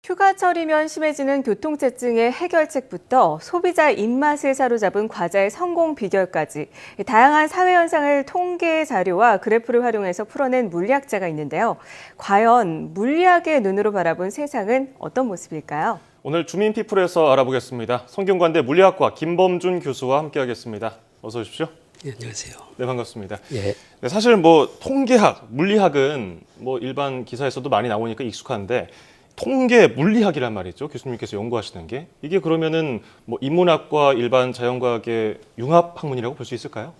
휴가철이면 심해지는 교통체증의 해결책부터 소비자 입맛을 사로잡은 과자의 성공 비결까지 다양한 사회 현상을 통계 자료와 그래프를 활용해서 풀어낸 물리학자가 있는데요. 과연 물리학의 눈으로 바라본 세상은 어떤 모습일까요? 오늘 주민피플에서 알아보겠습니다. 성균관대 물리학과 김범준 교수와 함께하겠습니다. 어서 오십시오. 네, 안녕하세요. 네, 반갑습니다. 예. 네, 사실 통계학, 물리학은 일반 기사에서도 많이 나오니까 익숙한데 통계 물리학이란 말이죠. 교수님께서 연구하시는 게 이게 그러면은 인문학과 일반 자연과학의 융합 학문이라고 볼 수 있을까요?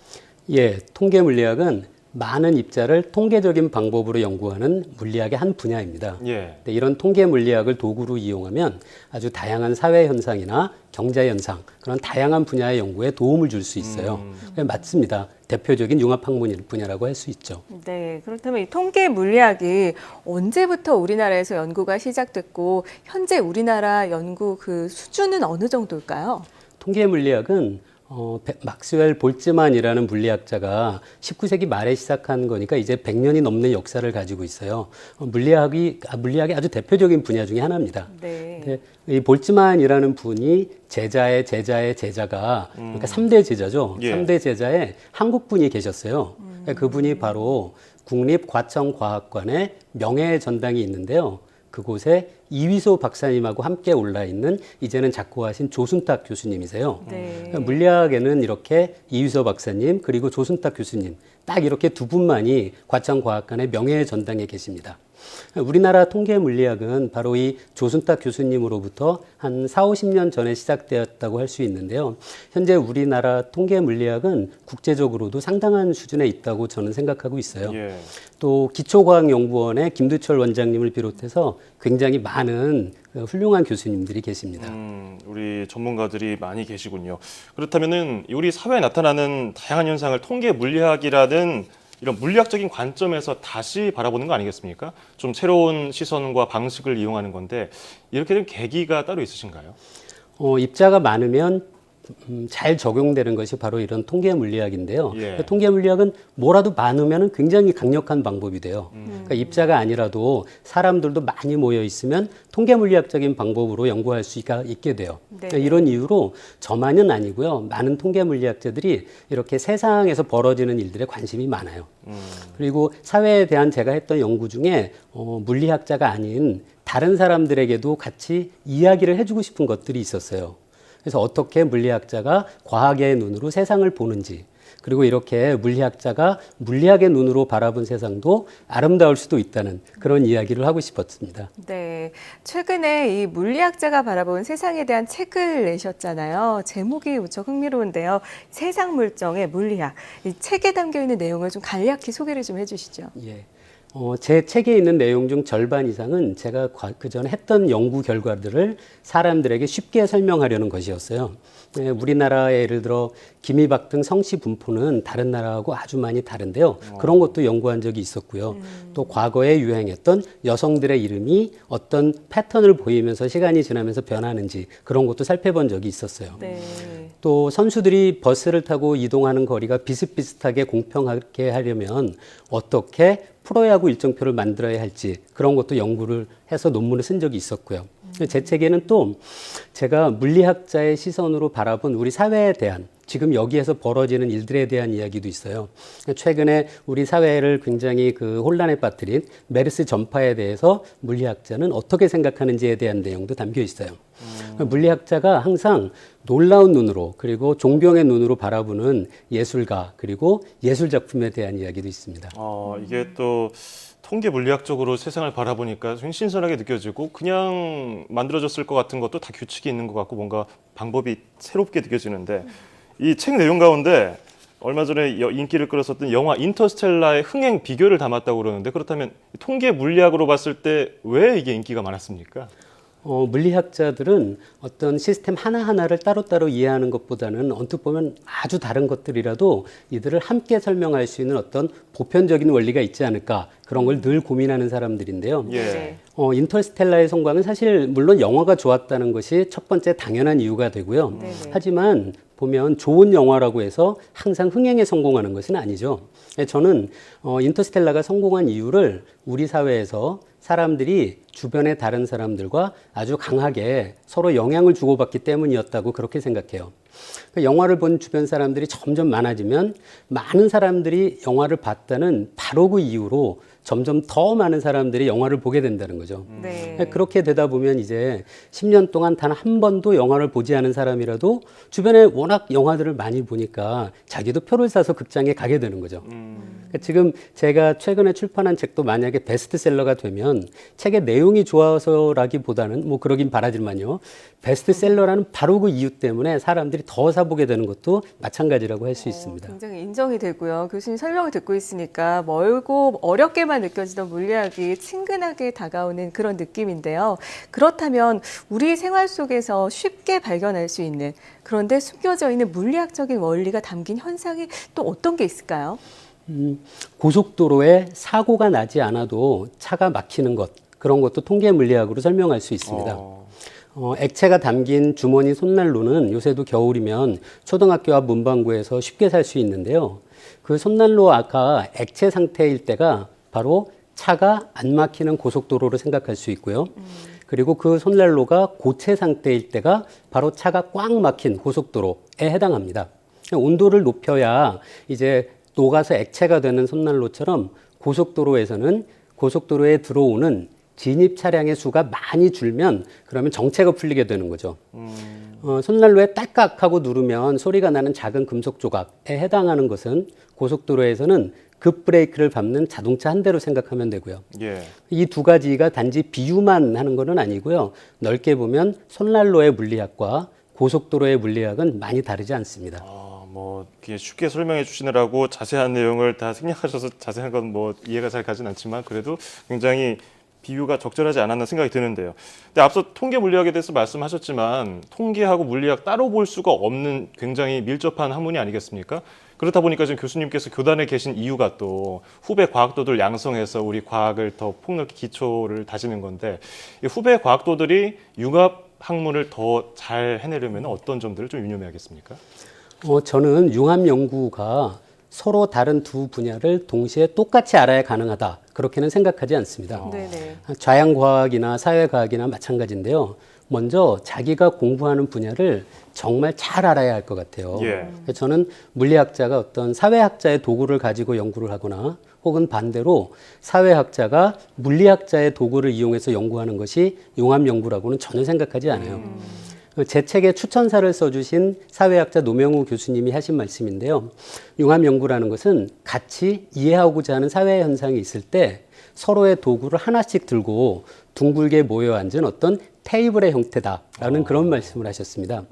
예, 통계 물리학은 많은 입자를 통계적인 방법으로 연구하는 물리학의 한 분야입니다. 예. 이런 통계 물리학을 도구로 이용하면 아주 다양한 사회 현상이나 경제 현상, 그런 다양한 분야의 연구에 도움을 줄 수 있어요. 맞습니다. 대표적인 융합 학문 분야라고 할 수 있죠. 네, 그렇다면 이 통계 물리학이 언제부터 우리나라에서 연구가 시작됐고 현재 우리나라 연구 그 수준은 어느 정도일까요? 통계 물리학은 막스웰 볼츠만이라는 물리학자가 19세기 말에 시작한 거니까 이제 100년이 넘는 역사를 가지고 있어요. 물리학의 아주 대표적인 분야 중에 하나입니다. 네. 이 볼츠만이라는 분이 제자의 제자의 제자가 그러니까 3대 제자죠. 예. 3대 제자에 한국 분이 계셨어요. 그분이 바로 국립과천과학관에 명예의 전당이 있는데요. 그곳에 이휘소 박사님하고 함께 올라 있는 이제는 작고하신 조순탁 교수님이세요. 네. 물리학에는 이렇게 이휘소 박사님 그리고 조순탁 교수님 딱 이렇게 두 분만이 과천과학관의 명예의 전당에 계십니다. 우리나라 통계 물리학은 바로 이 조순탁 교수님으로부터 한 4, 50년 전에 시작되었다고 할 수 있는데요. 현재 우리나라 통계 물리학은 국제적으로도 상당한 수준에 있다고 저는 생각하고 있어요. 예. 또 기초과학연구원의 김두철 원장님을 비롯해서 굉장히 많은 훌륭한 교수님들이 계십니다. 우리 전문가들이 많이 계시군요. 그렇다면은 우리 사회에 나타나는 다양한 현상을 통계 물리학이라는 이런 물리학적인 관점에서 다시 바라보는 거 아니겠습니까? 좀 새로운 시선과 방식을 이용하는 건데 이렇게 된 계기가 따로 있으신가요? 입자가 많으면 잘 적용되는 것이 바로 이런 통계 물리학인데요. 예. 통계 물리학은 뭐라도 많으면 굉장히 강력한 방법이 돼요. 그러니까 입자가 아니라도 사람들도 많이 모여 있으면 통계 물리학적인 방법으로 연구할 수가 있게 돼요. 그러니까 이런 이유로 저만은 아니고요. 많은 통계 물리학자들이 이렇게 세상에서 벌어지는 일들에 관심이 많아요. 그리고 사회에 대한 제가 했던 연구 중에 물리학자가 아닌 다른 사람들에게도 같이 이야기를 해주고 싶은 것들이 있었어요. 그래서 어떻게 물리학자가 과학의 눈으로 세상을 보는지, 그리고 이렇게 물리학자가 물리학의 눈으로 바라본 세상도 아름다울 수도 있다는 그런 이야기를 하고 싶었습니다. 네, 최근에 이 물리학자가 바라본 세상에 대한 책을 내셨잖아요. 제목이 무척 흥미로운데요. 세상 물정의 물리학. 이 책에 담겨 있는 내용을 좀 간략히 소개를 좀 해주시죠. 예. 제 책에 있는 내용 중 절반 이상은 제가 그전에 했던 연구 결과들을 사람들에게 쉽게 설명하려는 것이었어요. 우리나라의 예를 들어 기미박 등 성씨 분포는 다른 나라하고 아주 많이 다른데요. 그런 것도 연구한 적이 있었고요. 또 과거에 유행했던 여성들의 이름이 어떤 패턴을 보이면서 시간이 지나면서 변하는지 그런 것도 살펴본 적이 있었어요. 네. 또 선수들이 버스를 타고 이동하는 거리가 비슷비슷하게 공평하게 하려면 어떻게 프로야구 일정표를 만들어야 할지 그런 것도 연구를 해서 논문을 쓴 적이 있었고요. 제 책에는 또 제가 물리학자의 시선으로 바라본 우리 사회에 대한 지금 여기에서 벌어지는 일들에 대한 이야기도 있어요. 최근에 우리 사회를 굉장히 혼란에 빠뜨린 메르스 전파에 대해서 물리학자는 어떻게 생각하는지에 대한 내용도 담겨 있어요. 물리학자가 항상 놀라운 눈으로 그리고 존경의 눈으로 바라보는 예술가 그리고 예술 작품에 대한 이야기도 있습니다. 이게 또 통계 물리학적으로 세상을 바라보니까 좀 신선하게 느껴지고 그냥 만들어졌을 것 같은 것도 다 규칙이 있는 것 같고 뭔가 방법이 새롭게 느껴지는데 이 책 내용 가운데 얼마 전에 인기를 끌었었던 영화 인터스텔라의 흥행 비결을 담았다고 그러는데 그렇다면 통계 물리학으로 봤을 때 왜 이게 인기가 많았습니까? 물리학자들은 어떤 시스템 하나하나를 따로따로 이해하는 것보다는 언뜻 보면 아주 다른 것들이라도 이들을 함께 설명할 수 있는 어떤 보편적인 원리가 있지 않을까 그런 걸 늘 고민하는 사람들인데요. 예. 인터스텔라의 성공은 사실 물론 영화가 좋았다는 것이 첫 번째 당연한 이유가 되고요. 하지만 보면 좋은 영화라고 해서 항상 흥행에 성공하는 것은 아니죠. 저는 인터스텔라가 성공한 이유를 우리 사회에서 사람들이 주변의 다른 사람들과 아주 강하게 서로 영향을 주고받기 때문이었다고 그렇게 생각해요. 영화를 본 주변 사람들이 점점 많아지면 많은 사람들이 영화를 봤다는 바로 그 이후로 점점 더 많은 사람들이 영화를 보게 된다는 거죠. 네. 그렇게 되다 보면 이제 10년 동안 단 한 번도 영화를 보지 않은 사람이라도 주변에 워낙 영화들을 많이 보니까 자기도 표를 사서 극장에 가게 되는 거죠. 그러니까 지금 제가 최근에 출판한 책도 만약에 베스트셀러가 되면 책의 내용이 좋아서라기보다는 뭐 그러긴 바라지만요. 베스트셀러라는 바로 그 이유 때문에 사람들이 더 사보게 되는 것도 마찬가지라고 할 수 있습니다. 굉장히 인정이 되고요. 교수님 설명을 듣고 있으니까 멀고 어렵게만 느껴지던 물리학이 친근하게 다가오는 그런 느낌인데요. 그렇다면 우리 생활 속에서 쉽게 발견할 수 있는 그런데 숨겨져 있는 물리학적인 원리가 담긴 현상이 또 어떤 게 있을까요? 고속도로에 사고가 나지 않아도 차가 막히는 것, 그런 것도 통계 물리학으로 설명할 수 있습니다. 액체가 담긴 주머니 손난로는 요새도 겨울이면 초등학교 앞 문방구에서 쉽게 살 수 있는데요. 그 손난로 아까 액체 상태일 때가 바로 차가 안 막히는 고속도로로 생각할 수 있고요. 그리고 그 손난로가 고체 상태일 때가 바로 차가 꽉 막힌 고속도로에 해당합니다. 온도를 높여야 이제 녹아서 액체가 되는 손난로처럼 고속도로에서는 고속도로에 들어오는 진입 차량의 수가 많이 줄면 그러면 정체가 풀리게 되는 거죠. 손난로에 딸깍하고 누르면 소리가 나는 작은 금속 조각에 해당하는 것은 고속도로에서는 급브레이크를 밟는 자동차 한 대로 생각하면 되고요. 예. 이 두 가지가 단지 비유만 하는 것은 아니고요. 넓게 보면 손난로의 물리학과 고속도로의 물리학은 많이 다르지 않습니다. 뭐 쉽게 설명해 주시느라고 자세한 내용을 다 생략하셔서 자세한 건 뭐 이해가 잘 가진 않지만 그래도 굉장히 비유가 적절하지 않았나 생각이 드는데요. 근데 앞서 통계 물리학에 대해서 말씀하셨지만 통계하고 물리학 따로 볼 수가 없는 굉장히 밀접한 학문이 아니겠습니까? 그렇다 보니까 지금 교수님께서 교단에 계신 이유가 또 후배 과학도들 양성해서 우리 과학을 더 폭넓게 기초를 다지는 건데 이 후배 과학도들이 융합 학문을 더 잘 해내려면 어떤 점들을 좀 유념해야겠습니까? 저는 융합 연구가 서로 다른 두 분야를 동시에 똑같이 알아야 가능하다. 그렇게는 생각하지 않습니다. 네네. 자연과학이나 사회과학이나 마찬가지인데요. 먼저 자기가 공부하는 분야를 정말 잘 알아야 할 것 같아요. 예. 저는 물리학자가 어떤 사회학자의 도구를 가지고 연구를 하거나 혹은 반대로 사회학자가 물리학자의 도구를 이용해서 연구하는 것이 융합 연구라고는 전혀 생각하지 않아요. 제 책에 추천사를 써주신 사회학자 노명우 교수님이 하신 말씀인데요. 융합 연구라는 것은 같이 이해하고자 하는 사회 현상이 있을 때 서로의 도구를 하나씩 들고 둥글게 모여 앉은 어떤 테이블의 형태다라는 그런 말씀을 하셨습니다.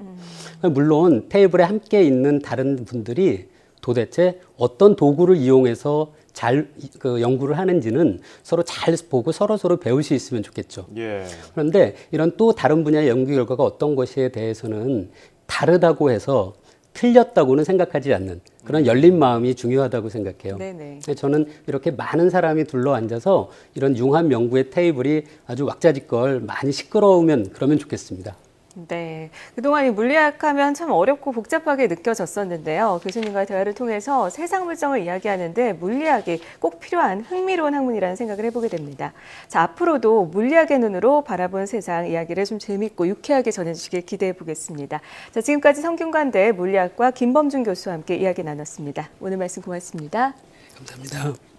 물론 테이블에 함께 있는 다른 분들이 도대체 어떤 도구를 이용해서 잘 연구를 하는지는 서로 잘 보고 서로 배울 수 있으면 좋겠죠. 예. 그런데 이런 또 다른 분야의 연구 결과가 어떤 것에 대해서는 다르다고 해서 틀렸다고는 생각하지 않는 그런 열린 마음이 중요하다고 생각해요. 네네. 저는 이렇게 많은 사람이 둘러앉아서 이런 융합 연구의 테이블이 아주 왁자지껄 많이 시끄러우면 그러면 좋겠습니다. 네. 그동안 이 물리학하면 참 어렵고 복잡하게 느껴졌었는데요. 교수님과의 대화를 통해서 세상 물정을 이야기하는데 물리학이 꼭 필요한 흥미로운 학문이라는 생각을 해보게 됩니다. 자, 앞으로도 물리학의 눈으로 바라본 세상 이야기를 좀 재밌고 유쾌하게 전해주시길 기대해 보겠습니다. 자, 지금까지 성균관대 물리학과 김범준 교수와 함께 이야기 나눴습니다. 오늘 말씀 고맙습니다. 감사합니다.